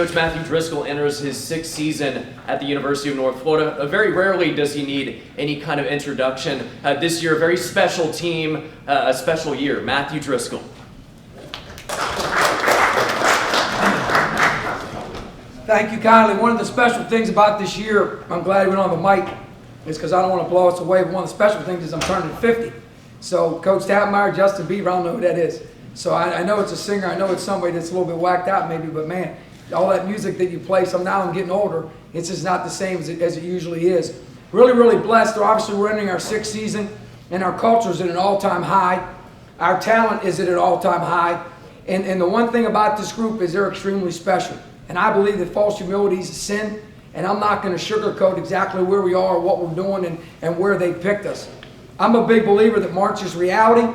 Coach Matthew Driscoll enters his 6th season at the University of North Florida. Very rarely does he need any kind of introduction. This year, a very special team, a special year. Matthew Driscoll. Thank you kindly. One of the special things about this year, I'm glad he went on the mic, is because I don't want to blow us away, but one of the special things is I'm turning 50. So Coach Tapmeyer, Justin Bieber, I don't know who that is. So I know it's a singer, I know it's somebody that's a little bit whacked out maybe, but man, all that music that you play, now I'm getting older, it's just not the same as it usually is. Really, really blessed. Obviously, we're entering our 6th season, and our culture is at an all-time high. Our talent is at an all-time high. And the one thing about this group is they're extremely special. And I believe that false humility is a sin, and I'm not going to sugarcoat exactly where we are, what we're doing, and where they picked us. I'm a big believer that March is reality.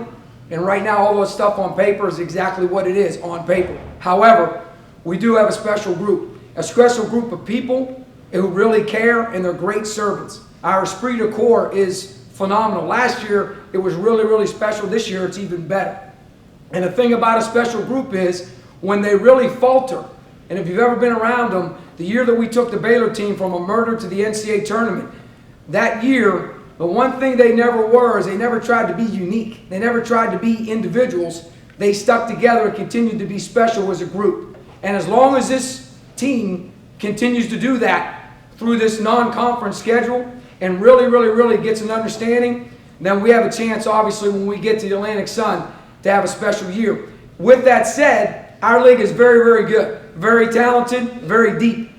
And right now, all this stuff on paper is exactly what it is on paper. However, we do have a special group of people who really care, and they're great servants. Our esprit de corps is phenomenal. Last year, it was really, really special. This year, it's even better. And the thing about a special group is when they really falter, and if you've ever been around them, the year that we took the Baylor team from a murder to the NCAA tournament, that year, the one thing they never were is they never tried to be unique. They never tried to be individuals. They stuck together and continued to be special as a group. And as long as this team continues to do that through this non-conference schedule and really, really, really gets an understanding, then we have a chance, obviously, when we get to the Atlantic Sun, to have a special year. With that said, our league is very, very good. Very talented, very deep.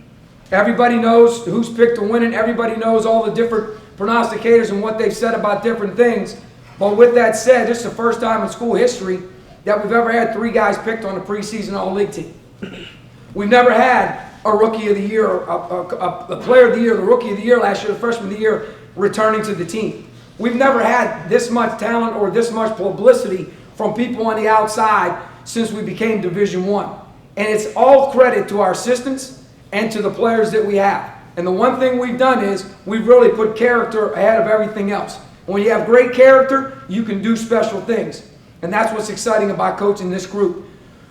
Everybody knows who's picked to win it. Everybody knows all the different prognosticators and what they've said about different things. But with that said, this is the first time in school history that we've ever had 3 guys picked on the preseason All-League team. We've never had a Rookie of the Year, a Player of the Year, the Rookie of the Year last year, the Freshman of the Year returning to the team. We've never had this much talent or this much publicity from people on the outside since we became Division I. And it's all credit to our assistants and to the players that we have. And the one thing we've done is we've really put character ahead of everything else. When you have great character, you can do special things. And that's what's exciting about coaching this group.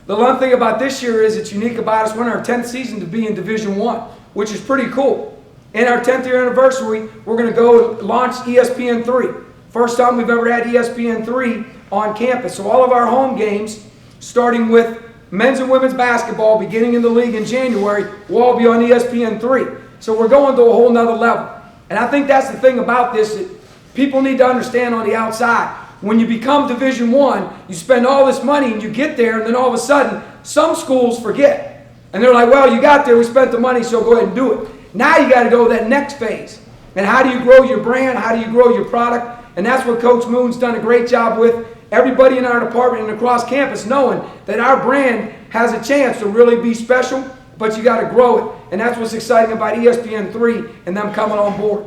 The one thing about this year is it's unique about us. We're in our 10th season to be in Division I, which is pretty cool. In our 10th year anniversary, we're going to go launch ESPN3. First time we've ever had ESPN3 on campus. So all of our home games, starting with men's and women's basketball, beginning in the league in January, will all be on ESPN3. So we're going to a whole nother level. And I think that's the thing about this that people need to understand on the outside. When you become Division I, you spend all this money and you get there, and then all of a sudden, some schools forget. And they're like, well, you got there, we spent the money, so go ahead and do it. Now you got to go to that next phase. And how do you grow your brand? How do you grow your product? And that's what Coach Moon's done a great job with. Everybody in our department and across campus knowing that our brand has a chance to really be special, but you got to grow it. And that's what's exciting about ESPN3 and them coming on board.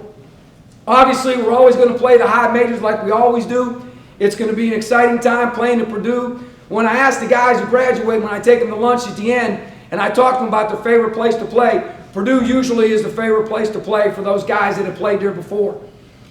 Obviously, we're always going to play the high majors like we always do. It's going to be an exciting time playing at Purdue. When I ask the guys who graduate, when I take them to lunch at the end, and I talk to them about their favorite place to play, Purdue usually is the favorite place to play for those guys that have played there before.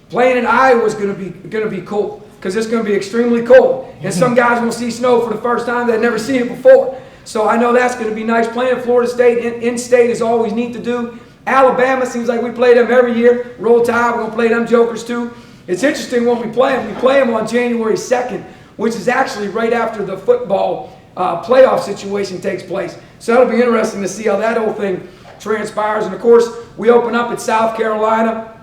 Playing in Iowa is going to be cool because it's going to be extremely cold. And some guys will see snow for the first time. They've never seen it before. So I know that's going to be nice. Playing at Florida State, in-state is always neat to do. Alabama seems like we play them every year. Roll Tide, we're going to play them jokers too. It's interesting when we play them. We play them on January 2nd, which is actually right after the football playoff situation takes place. So that'll be interesting to see how that whole thing transpires. And of course, we open up at South Carolina,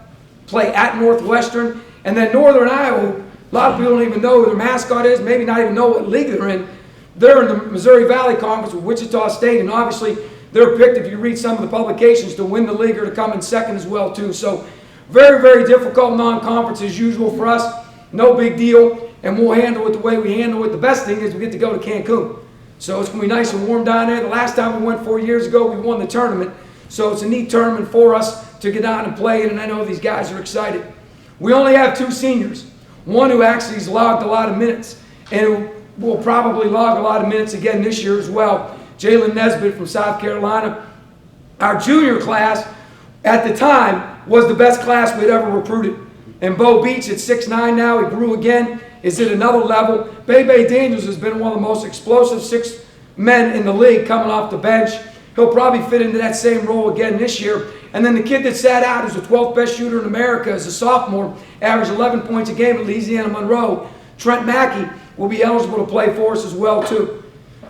play at Northwestern, and then Northern Iowa. A lot of people don't even know who their mascot is, maybe not even know what league they're in. They're in the Missouri Valley Conference with Wichita State, and obviously they're picked, if you read some of the publications, to win the league or to come in second as well too. So very, very difficult non-conference as usual for us. No big deal, and we'll handle it the way we handle it. The best thing is we get to go to Cancun. So it's going to be nice and warm down there. The last time we went 4 years ago, we won the tournament. So it's a neat tournament for us to get out and play in, and I know these guys are excited. We only have 2 seniors. One who actually has logged a lot of minutes and who will probably log a lot of minutes again this year as well. Jalen Nesbitt from South Carolina. Our junior class at the time was the best class we'd ever recruited. And Bo Beach at 6'9" now, he grew again, is at another level. Bebe Daniels has been one of the most explosive 6 men in the league coming off the bench. he'll probably fit into that same role again this year. And then the kid that sat out, who's the 12th best shooter in America as a sophomore, averaged 11 points a game at Louisiana Monroe, Trent Mackey, will be eligible to play for us as well, too.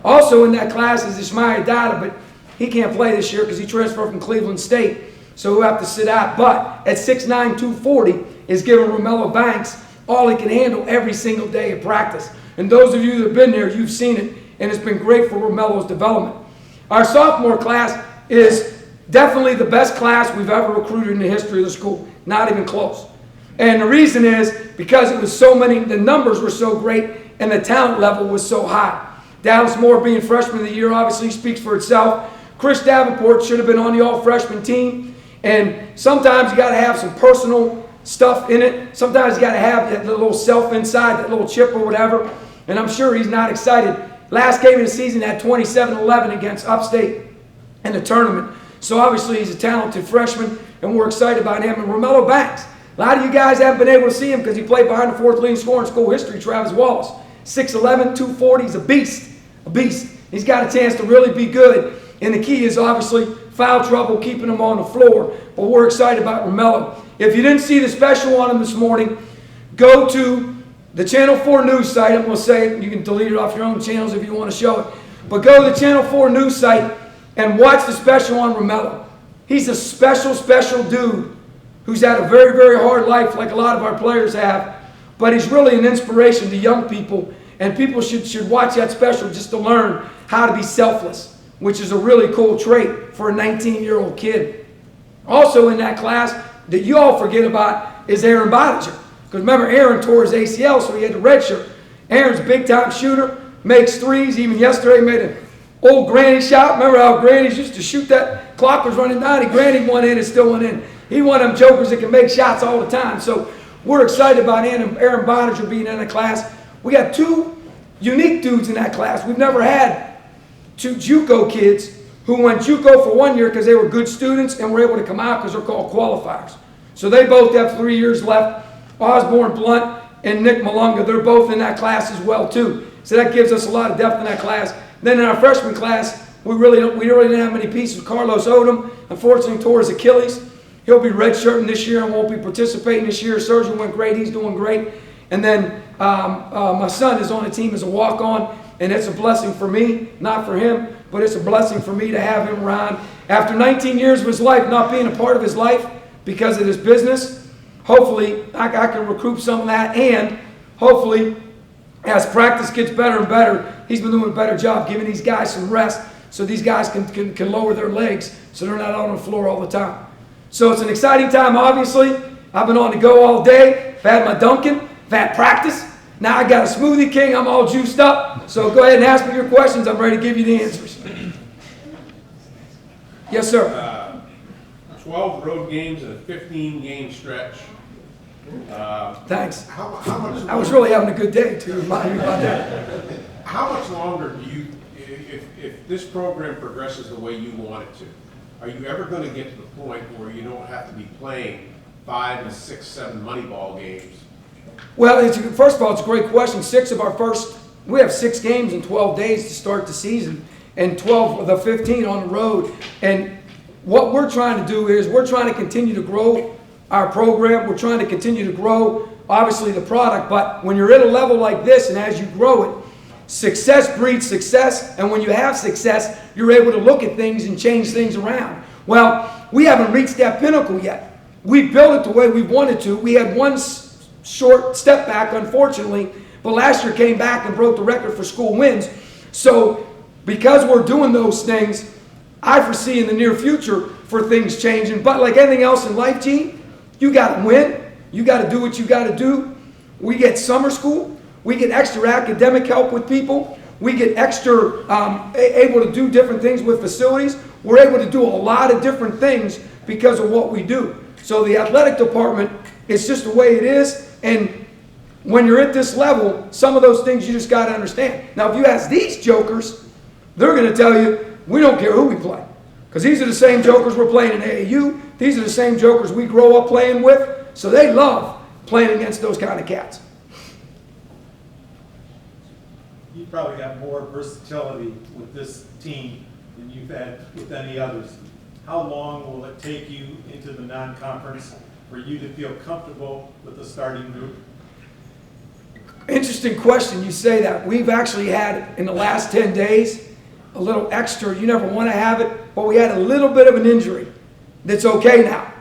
Also in that class is Ishmael Dada, but he can't play this year because he transferred from Cleveland State, so he'll have to sit out. But at 6'9", 240 is giving Romello Banks all he can handle every single day of practice. And those of you that have been there, you've seen it, and it's been great for Romello's development. Our sophomore class is definitely the best class we've ever recruited in the history of the school. Not even close. And the reason is because it was so many, the numbers were so great, and the talent level was so high. Dallas Moore being freshman of the year obviously speaks for itself. Chris Davenport should have been on the all-freshman team. And sometimes you got to have some personal stuff in it. Sometimes you got to have that little self inside, that little chip or whatever. And I'm sure he's not excited. Last game of the season had 27-11 against Upstate in the tournament. So obviously he's a talented freshman, and we're excited about him. And Romello Banks, a lot of you guys haven't been able to see him because he played behind the fourth leading scorer in school history, Travis Wallace. 6'11", 240, he's a beast. A beast. He's got a chance to really be good. And the key is obviously foul trouble, keeping him on the floor. But we're excited about Romello. If you didn't see the special on him this morning, go to the Channel 4 news site. I'm going to say it. You can delete it off your own channels if you want to show it. But go to the Channel 4 news site and watch the special on Romello. He's a special, special dude who's had a very, very hard life like a lot of our players have. But he's really an inspiration to young people. And people should watch that special just to learn how to be selfless, which is a really cool trait for a 19-year-old kid. Also in that class that you all forget about is Aaron Bodiger. Because remember, Aaron tore his ACL, so he had the red shirt. Aaron's a big-time shooter, makes threes. Even yesterday made an old granny shot. Remember how grannies used to shoot that? Clock was running down. He grannied one in and still went in. He one of them jokers that can make shots all the time. So we're excited about Aaron Bodiger being in the class. We got two unique dudes in that class. We've never had two JUCO kids who went JUCO for 1 year because they were good students and were able to come out because they're called qualifiers. So they both have 3 years left. Osborne Blunt and Nick Malunga, they're both in that class as well too. So that gives us a lot of depth in that class. Then in our freshman class, we really didn't have many pieces. Carlos Odom, unfortunately, tore his Achilles. He'll be redshirting this year and won't be participating this year. Surgeon went great. He's doing great. And then my son is on the team as a walk-on, and it's a blessing for me, not for him, but it's a blessing for me to have him around. After 19 years of his life not being a part of his life because of this business, hopefully I can recoup some of that, and hopefully as practice gets better and better, he's been doing a better job giving these guys some rest so these guys can lower their legs so they're not out on the floor all the time. So it's an exciting time, obviously. I've been on the go all day. I've had my Dunkin'. I've had practice. Now I got a Smoothie King. I'm all juiced up. So go ahead and ask me your questions. I'm ready to give you the answers. Yes, sir. 12 road games and a 15-game stretch. Thanks. How much longer, I was really having a good day, too. Remind me about that. How much longer do you, if this program progresses the way you want it to, are you ever going to get to the point where you don't have to be playing 5 and 6, 7 money ball games? Well, first of all, it's a great question. We have 6 games in 12 days to start the season, and 12 of the 15 on the road. And what we're trying to do is we're trying to continue to grow our program. We're trying to continue to grow, obviously, the product. But when you're at a level like this, and as you grow it, success breeds success. And when you have success, you're able to look at things and change things around. Well, we haven't reached that pinnacle yet. We built it the way we wanted to. We had one short step back, unfortunately, but last year came back and broke the record for school wins. So because we're doing those things, I foresee in the near future for things changing. But like anything else in life, Gene, you got to win. You got to do what you got to do. We get summer school. We get extra academic help with people. We get extra able to do different things with facilities. We're able to do a lot of different things because of what we do. So the athletic department, it's just the way it is. And when you're at this level, some of those things you just got to understand. Now, if you ask these jokers, they're going to tell you, we don't care who we play. Because these are the same jokers we're playing in AAU. These are the same jokers we grow up playing with. So they love playing against those kind of cats. You probably got more versatility with this team than you've had with any others. How long will it take you into the non-conference for you to feel comfortable with the starting group? Interesting question. You say that. We've actually had, in the last 10 days, a little extra. You never want to have it, but we had a little bit of an injury that's okay now.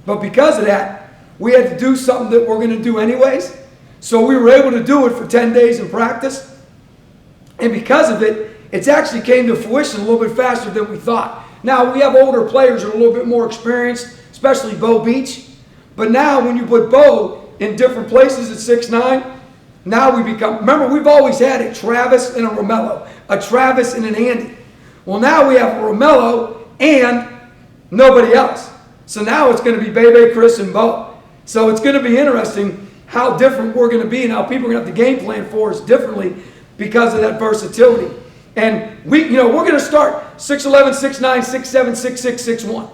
But because of that, we had to do something that we're going to do anyways. So we were able to do it for 10 days in practice. And because of it, it's actually came to fruition a little bit faster than we thought. Now, we have older players that are a little bit more experienced, especially Bo Beach. But now when you put Bo in different places at 6'9", now we become, remember, we've always had a Travis and a Romello, a Travis and an Andy. Well, now we have a Romello and nobody else. So now it's going to be Bebe, Chris, and Bo. So it's going to be interesting how different we're going to be and how people are going to have to game plan for us differently because of that versatility. And we're going to start 6'11", 6'9", 6'7", 6'6", 6'1".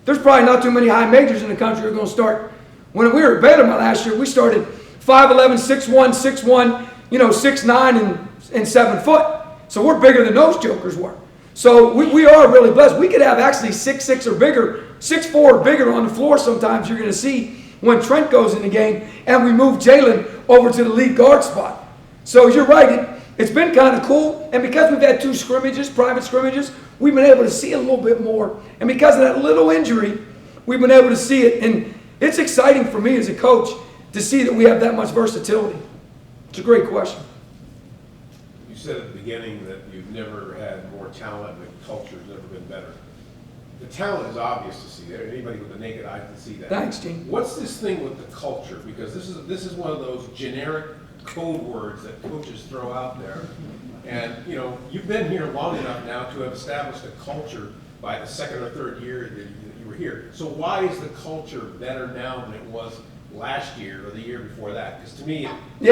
There's probably not too many high majors in the country who are going to start. When we were at Beta last year, we started 5'11", 6'1", 6'1", 6'9", and 7 foot. So we're bigger than those jokers were. So we are really blessed. We could have actually 6'6" or bigger, 6'4" or bigger on the floor sometimes you're going to see when Trent goes in the game and we move Jalen over to the lead guard spot. So you're right. It's been kind of cool. And because we've had 2 scrimmages, private scrimmages, we've been able to see a little bit more. And because of that little injury, we've been able to see it. And it's exciting for me as a coach to see that we have that much versatility. It's a great question. You said at the beginning that you've never had more talent and the culture's never been better. The talent is obvious to see. Anybody with a naked eye can see that. Thanks, Gene. What's this thing with the culture? Because this is one of those generic code words that coaches throw out there. And you've been here long enough now to have established a culture by the second or third year that you were here. So why is the culture better now than it was last year or the year before that? Because to me, it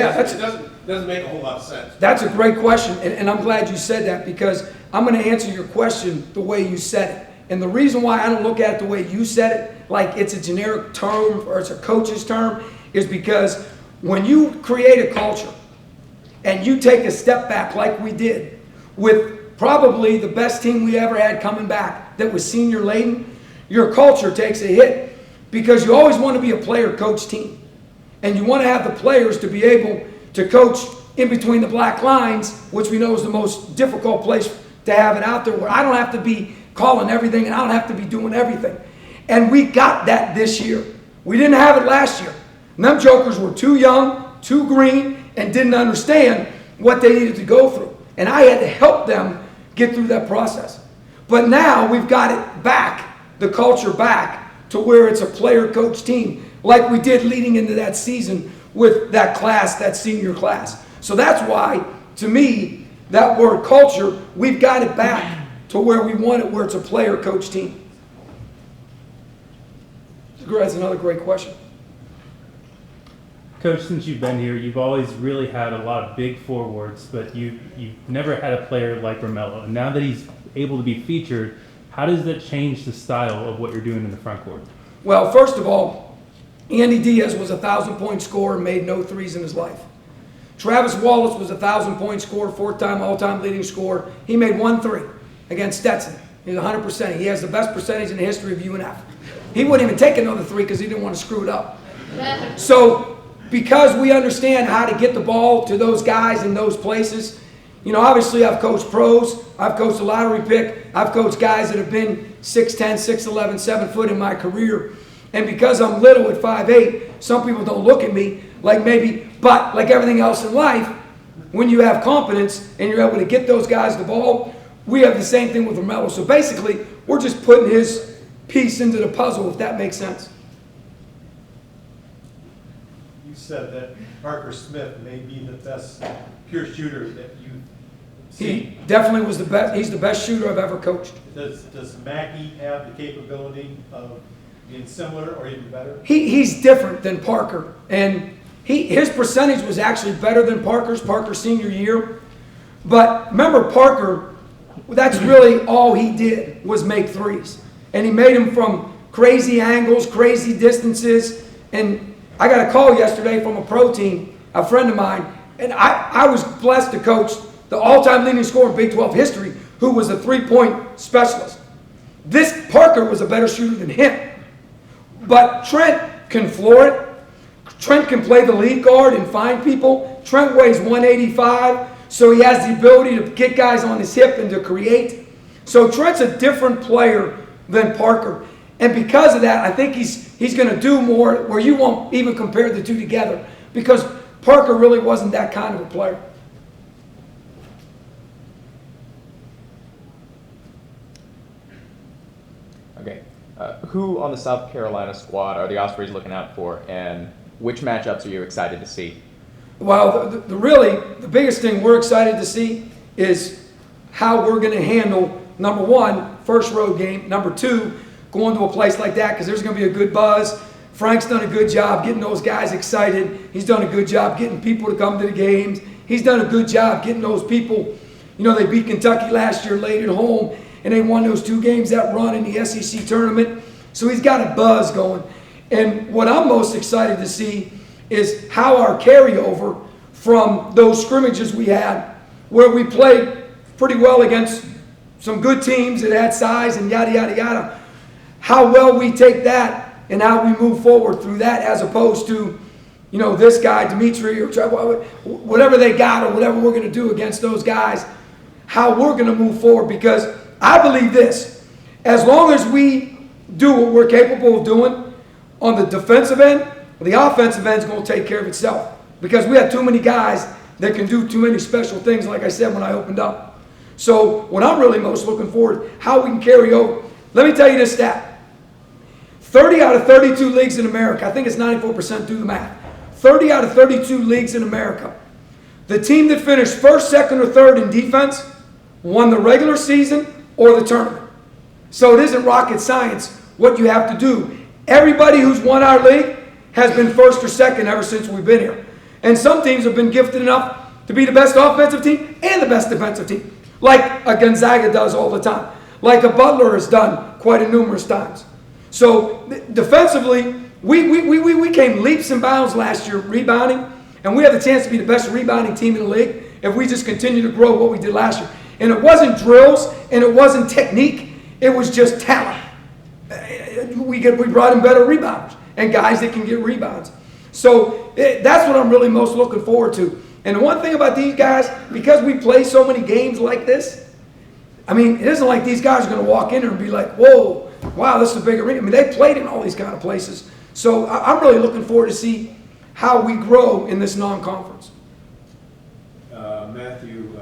doesn't make a whole lot of sense. That's a great question, and I'm glad you said that because I'm going to answer your question the way you said it. And the reason why I don't look at it the way you said it, like it's a generic term or it's a coach's term, is because when you create a culture and you take a step back like we did with probably the best team we ever had coming back that was senior laden, your culture takes a hit because you always want to be a player-coach team. And you want to have the players to be able to coach in between the black lines, which we know is the most difficult place to have it out there, where I don't have to be calling everything and I don't have to be doing everything. And we got that this year. We didn't have it last year. And them jokers were too young, too green, and didn't understand what they needed to go through. And I had to help them get through that process. But now we've got it back, the culture back, to where it's a player-coach team, like we did leading into that season with that class, that senior class. So that's why, to me, that word culture, we've got it back to where we want it, where it's a player-coach team. That's another great question. Coach, since you've been here, you've always really had a lot of big forwards, but you've never had a player like Romello. And now that he's able to be featured, how does that change the style of what you're doing in the front court? Well, first of all, Andy Diaz was a 1,000-point scorer and made no threes in his life. Travis Wallace was a 1,000-point scorer, 4-time all-time leading scorer. He made 1 3 against Stetson. He's 100%. He has the best percentage in the history of UNF. He wouldn't even take another 3 because he didn't want to screw it up. So because we understand how to get the ball to those guys in those places, obviously I've coached pros. I've coached a lottery pick. I've coached guys that have been 6'10", 6'11", 7 foot in my career. And because I'm little at 5'8", some people don't look at me like maybe, but like everything else in life, when you have confidence and you're able to get those guys the ball, we have the same thing with Romello. So basically, we're just putting his piece into the puzzle, if that makes sense. You said that Parker Smith may be the best pure shooter that you've seen. He definitely was the best. He's the best shooter I've ever coached. Does Mackey have the capability of being similar or even better? He's different than Parker, and his percentage was actually better than Parker's senior year. But remember, Parker, that's really all he did was make threes. And he made them from crazy angles, crazy distances. And I got a call yesterday from a pro team, a friend of mine, and I was blessed to coach the all-time leading scorer in Big 12 history, who was a three-point specialist. This Parker was a better shooter than him. But Trent can floor it. Trent can play the lead guard and find people. Trent weighs 185, so he has the ability to get guys on his hip and to create. So Trent's a different player than Parker. And because of that, I think he's going to do more where you won't even compare the two together, because Parker really wasn't that kind of a player. Okay. Who on the South Carolina squad are the Ospreys looking out for, and which matchups are you excited to see? Well, the biggest thing we're excited to see is how we're going to handle, number one, first road game. Number two, going to a place like that, because there's going to be a good buzz. Frank's done a good job getting those guys excited. He's done a good job getting people to come to the games. He's done a good job getting those people. You know, they beat Kentucky last year late at home, and they won those 2 games that run in the SEC tournament. So he's got a buzz going. And what I'm most excited to see is how our carryover from those scrimmages we had, where we played pretty well against some good teams that had size and yada, yada, yada, how well we take that and how we move forward through that, as opposed to, you know, this guy, Dimitri, or whatever they got, or whatever we're going to do against those guys, how we're going to move forward. Because I believe this, as long as we do what we're capable of doing on the defensive end, the offensive end is going to take care of itself, because we have too many guys that can do too many special things, like I said when I opened up. So what I'm really most looking forward, how we can carry over. Let me tell you this stat. 30 out of 32 leagues in America, I think it's 94%, do the math. 30 out of 32 leagues in America, the team that finished first, second, or third in defense won the regular season or the tournament. So it isn't rocket science what you have to do. Everybody who's won our league has been first or second ever since we've been here. And some teams have been gifted enough to be the best offensive team and the best defensive team, like a Gonzaga does all the time, like a Butler has done quite a numerous times. So defensively, we came leaps and bounds last year rebounding, and we have the chance to be the best rebounding team in the league if we just continue to grow what we did last year. And it wasn't drills, and it wasn't technique, it was just talent. We brought in better rebounders and guys that can get rebounds. So that's what I'm really most looking forward to. And the one thing about these guys, because we play so many games like this, I mean, it isn't like these guys are going to walk in there and be like, whoa, wow, this is a big arena. I mean, they played in all these kind of places. So I'm really looking forward to see how we grow in this non-conference. Matthew,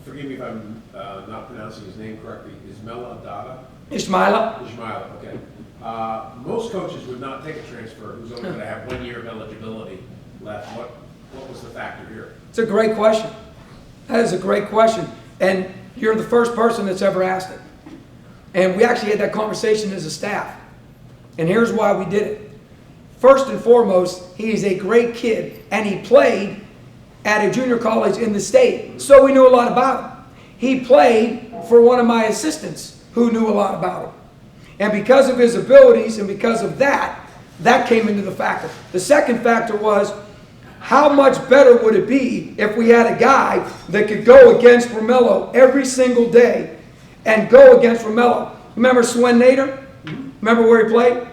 forgive me if I'm not pronouncing his name correctly. Ismaila Dada? Ishmaila, okay. Most coaches would not take a transfer who's only going to have 1 year of eligibility left. What was the factor here? It's a great question. That is a great question. And you're the first person that's ever asked it. And we actually had that conversation as a staff. And here's why we did it. First and foremost, he is a great kid, and he played at a junior college in the state, so we knew a lot about him. He played for one of my assistants who knew a lot about him. And because of his abilities and because of that, that came into the factor. The second factor was, how much better would it be if we had a guy that could go against Romello every single day and go against Romello? Remember Swen Nader? Remember where he played?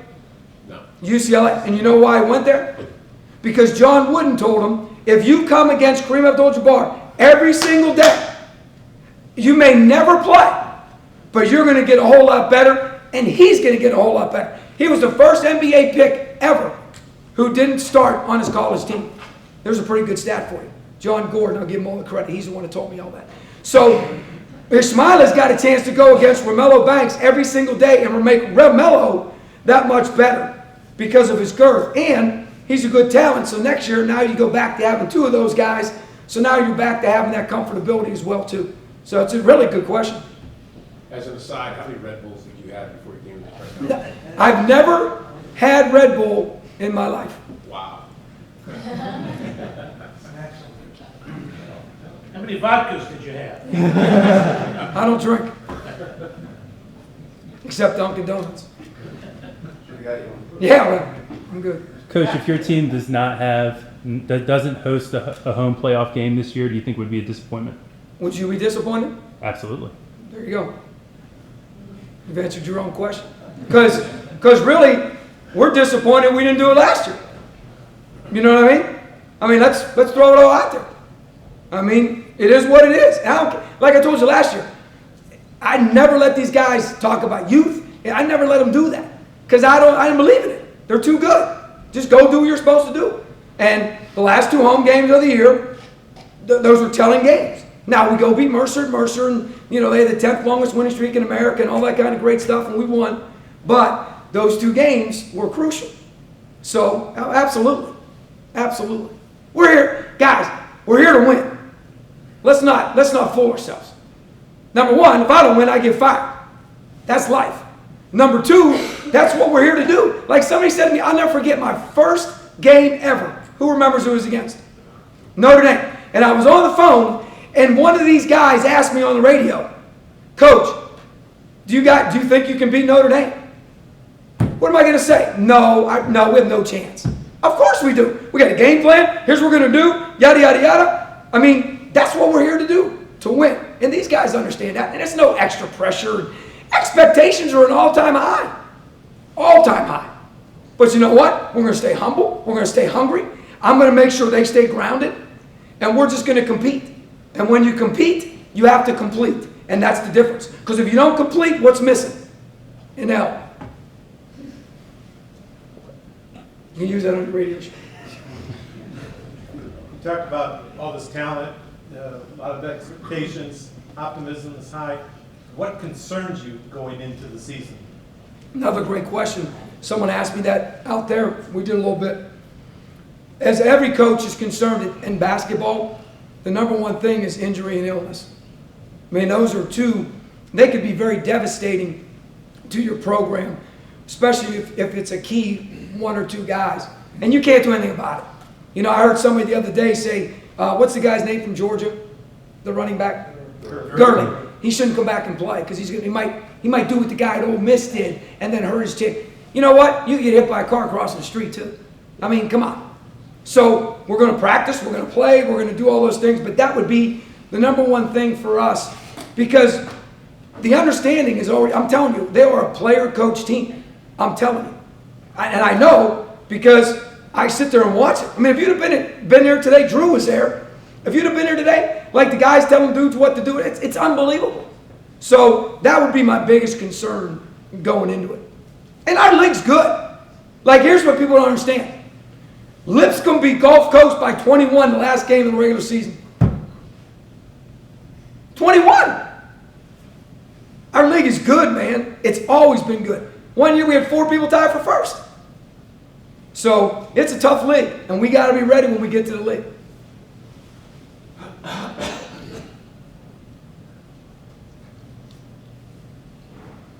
No. UCLA. And you know why he went there? Because John Wooden told him, if you come against Kareem Abdul-Jabbar every single day, you may never play, but you're going to get a whole lot better, and he's going to get a whole lot better. He was the first NBA pick ever who didn't start on his college team. There's a pretty good stat for you. John Gordon, I'll give him all the credit. He's the one that told me all that. So Ishmaela's got a chance to go against Romello Banks every single day and make Romello that much better because of his girth. And he's a good talent. So next year, now you go back to having 2 of those guys. So now you're back to having that comfortability as well, too. So it's a really good question. As an aside, how many Red Bulls did you have before you came to the tournament? I've never had Red Bull in my life. Wow. How many vodkas did you have? I don't drink. Except Dunkin' Donuts. Yeah, well, I'm good. Coach, if your team doesn't host a home playoff game this year, do you think would be a disappointment? Would you be disappointed? Absolutely. There you go. You've answered your own question. Because really, we're disappointed we didn't do it last year. You know what I mean? I mean, let's throw it all out there. I mean, it is what it is. And I don't care. Like I told you last year, I never let these guys talk about youth. I never let them do that because I didn't believe in it. They're too good. Just go do what you're supposed to do. And the last 2 home games of the year, those were telling games. Now we go beat Mercer, and you know they had the 10th longest winning streak in America and all that kind of great stuff, and we won. But those 2 games were crucial. So absolutely, absolutely, we're here, guys. We're here to win. Let's not fool ourselves. Number 1, if I don't win, I get fired. That's life. Number 2, that's what we're here to do. Like somebody said to me, I'll never forget my first game ever. Who remembers who it was against? Notre Dame. And I was on the phone, and one of these guys asked me on the radio, Coach, do you think you can beat Notre Dame? What am I going to say? No, we have no chance. Of course we do. We got a game plan. Here's what we're going to do. Yada, yada, yada. I mean, that's what we're here to do, to win. And these guys understand that. And it's no extra pressure. Expectations are an all-time high. All-time high. But you know what? We're going to stay humble. We're going to stay hungry. I'm going to make sure they stay grounded. And we're just going to compete. And when you compete, you have to complete. And that's the difference. Because if you don't complete, what's missing? An L. You can use that on your radio show. You talked about all this talent, a lot of expectations, optimism is high. What concerns you going into the season? Another great question. Someone asked me that out there. We did a little bit. As every coach is concerned in basketball, the number 1 thing is injury and illness. I mean, those are 2, they could be very devastating to your program, especially if it's a key 1 or 2 guys. And you can't do anything about it. You know, I heard somebody the other day say, what's the guy's name from Georgia? The running back? Gurley. He shouldn't come back and play because he might do what the guy at Ole Miss did and then hurt his chick. You know what? You get hit by a car crossing the street too. I mean, come on. So we're going to practice, we're going to play, we're going to do all those things, but that would be the number 1 thing for us because the understanding is already, I'm telling you, they are a player-coach team. I'm telling you. And I know because I sit there and watch it. I mean, if you'd have been here today, Drew was there. If you'd have been here today, like the guys telling dudes what to do, it's unbelievable. So that would be my biggest concern going into it. And our league's good. Like, here's what people don't understand. Lipscomb beat Gulf Coast by 21 the last game of the regular season. 21! Our league is good, man. It's always been good. 1 year we had 4 people tie for first. So it's a tough league, and we got to be ready when we get to the league.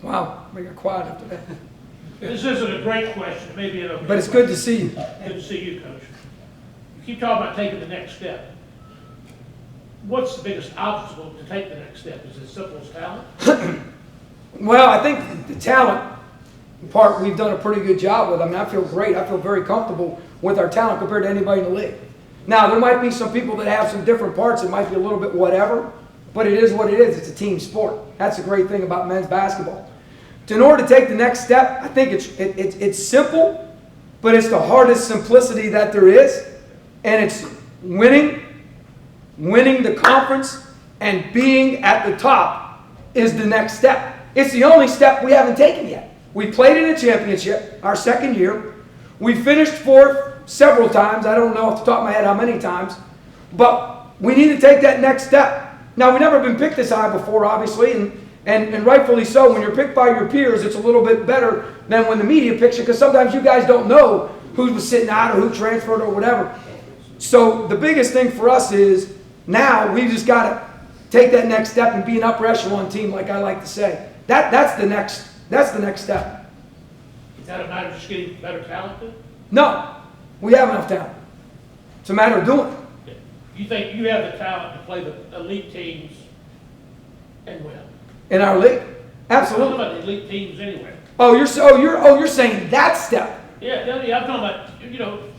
Wow, we got quiet after that. This isn't a great question, maybe an okay But it's good to see you. Good to see you, Coach. You keep talking about taking the next step. What's the biggest obstacle to take the next step? Is it as simple as talent? Well, I think the talent part we've done a pretty good job with. I mean, I feel great. I feel very comfortable with our talent compared to anybody in the league. Now, there might be some people that have some different parts. It might be a little bit whatever, but it is what it is. It's a team sport. That's the great thing about men's basketball. In order to take the next step, I think it's simple, but it's the hardest simplicity that there is, and it's winning the conference and being at the top is the next step. It's the only step we haven't taken yet. We played in a championship our second year. We finished 4th several times. I don't know off the top of my head how many times, but we need to take that next step. Now, we've never been picked this high before, obviously, and rightfully so. When you're picked by your peers, it's a little bit better than when the media picks you, because sometimes you guys don't know who was sitting out or who transferred or whatever. So the biggest thing for us is now we've just got to take that next step and be an upper echelon team, like I like to say. That's the next step. Is that a matter of just getting better talent then? No, we have enough talent. It's a matter of doing it. You think you have the talent to play the elite teams and win? In our league, I'm absolutely. talking about the elite teams anyway. You're saying that step. Yeah, I'm talking about,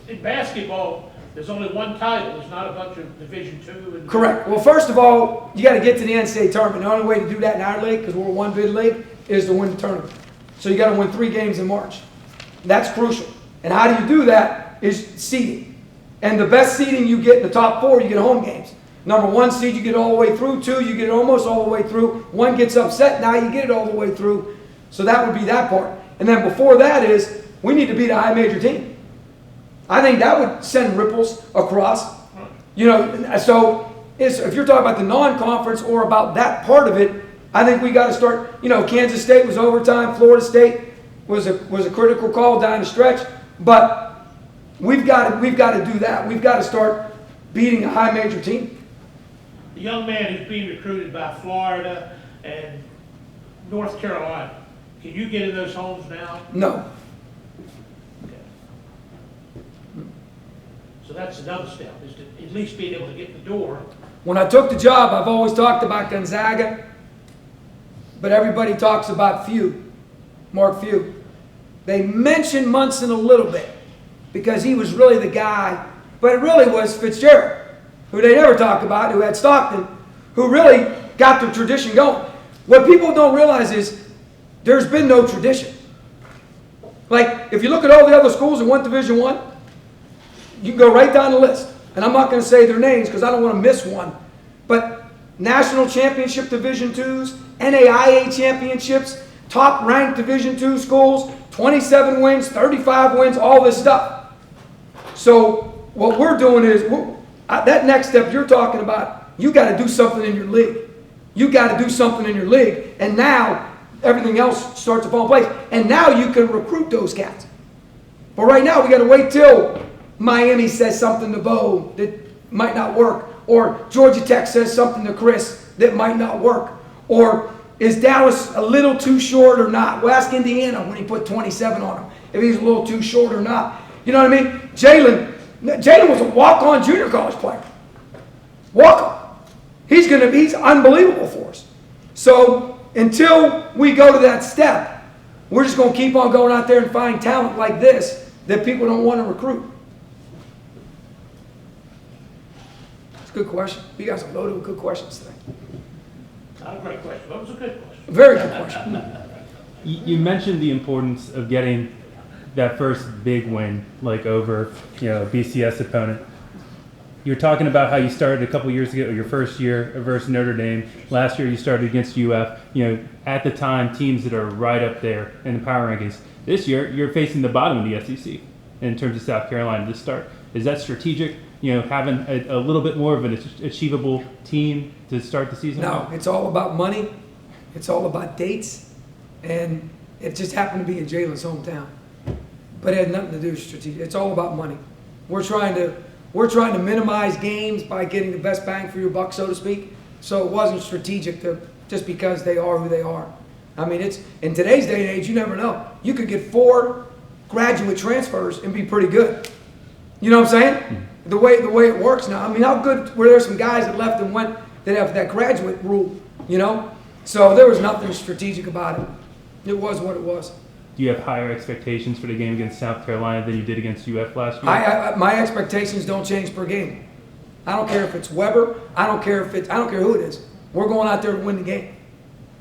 in basketball, There's only one title, there's not a bunch of Division II and. Correct. Well, first of all, you got to get to the NCAA tournament. The only way to do that in our league, because we're a one bid league, is to win the tournament. So you got to win 3 games in March. That's crucial. And how do you do that is seeding. And the best seeding you get in the top 4, you get home games. Number 1 seed, you get all the way through. 2, you get it almost all the way through. 1 gets upset, now you get it all the way through. So that would be that part. And then before that is, we need to beat a high major team. I think that would send ripples across. You know, so if you're talking about the non-conference or about that part of it, I think we got to start. You know, Kansas State was overtime. Florida State was a critical call down the stretch. But we've got to do that. We've got to start beating a high major team. The young man who's being recruited by Florida and North Carolina, can you get in those homes now? No. So that's another step, is to at least being able to get in the door. When I took the job, I've always talked about Gonzaga, but everybody talks about Few, Mark Few. They mentioned Munson a little bit because he was really the guy, but it really was Fitzgerald, who they never talk about, who had Stockton, who really got the tradition going. What people don't realize is there's been no tradition. Like, if you look at all the other schools that went Division I, you can go right down the list. And I'm not going to say their names because I don't want to miss one. But national championship Division IIs, NAIA championships, top-ranked Division II schools, 27 wins, 35 wins, all this stuff. So what we're doing is, that next step you're talking about, you got to do something in your league. You got to do something in your league. And now everything else starts to fall in place. And now you can recruit those cats. But right now we got to wait till Miami says something to Bo that might not work, or Georgia Tech says something to Chris that might not work, or is Dallas a little too short or not? Well, ask Indiana when he put 27 on him, if he's a little too short or not. You know what I mean? Jalen was a walk-on junior college player. Walk-on. He's unbelievable for us. So until we go to that step, we're just going to keep on going out there and find talent like this that people don't want to recruit. Good question. You guys are loaded with good questions today. Not a great question, but it was a good question. Very good question. You mentioned the importance of getting that first big win, like over, a BCS opponent. You're talking about how you started a couple years ago, your first year versus Notre Dame. Last year you started against UF. At the time, teams that are right up there in the power rankings. This year, you're facing the bottom of the SEC in terms of South Carolina to start. Is that strategic? Having a little bit more of an achievable team to start the season? No, it's all about money. It's all about dates. And it just happened to be in Jalen's hometown. But it had nothing to do with strategic. It's all about money. We're trying to minimize games by getting the best bang for your buck, so to speak. So it wasn't strategic just because they are who they are. I mean, it's in today's day and age, you never know. You could get 4 graduate transfers and be pretty good. You know what I'm saying? Mm-hmm. The way it works now. I mean, how good were there some guys that left and went that have that graduate rule, So there was nothing strategic about it. It was what it was. Do you have higher expectations for the game against South Carolina than you did against UF last year? My expectations don't change per game. I don't care if it's Weber. I don't care who it is. We're going out there to win the game.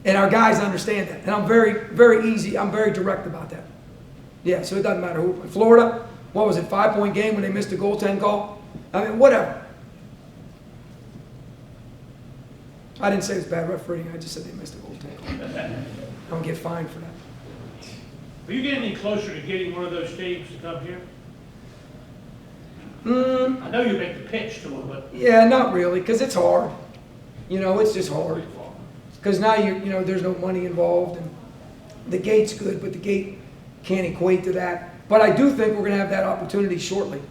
And our guys understand that. And I'm very, very easy. I'm very direct about that. Yeah, so it doesn't matter who. Florida, what was it, 5-point game when they missed a goaltend call? I mean, whatever. I didn't say it's bad refereeing. I just said they missed a goaltend call. I don't get fined for that. Are you getting any closer to getting one of those teams to come here? I know you make the pitch to them, but... Yeah, not really, because it's hard. It's just hard. Because now, there's no money involved, and the gate's good, but the gate can't equate to that. But I do think we're going to have that opportunity shortly,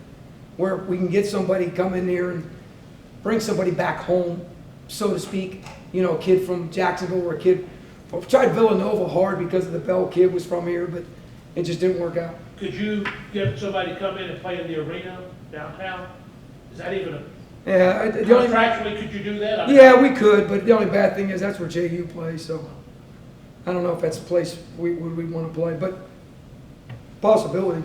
where we can get somebody come in here and bring somebody back home, so to speak. A kid from Jacksonville or a kid. I tried Villanova hard because of the Bell kid was from here, but it just didn't work out. Could you get somebody to come in and play in the arena downtown? Is that even a... Yeah. Contractually, could you do that? Yeah, we could, but the only bad thing is that's where JU plays, so I don't know if that's a place we want to play, but possibility.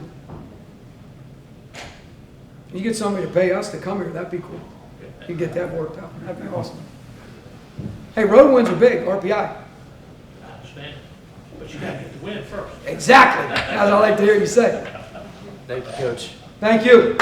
You get somebody to pay us to come here, that'd be cool. You get that worked out, that'd be awesome. Hey, road wins are big, RPI. I understand, but you gotta get the win first. Exactly, as I like to hear you say. Thank you, Coach. Thank you.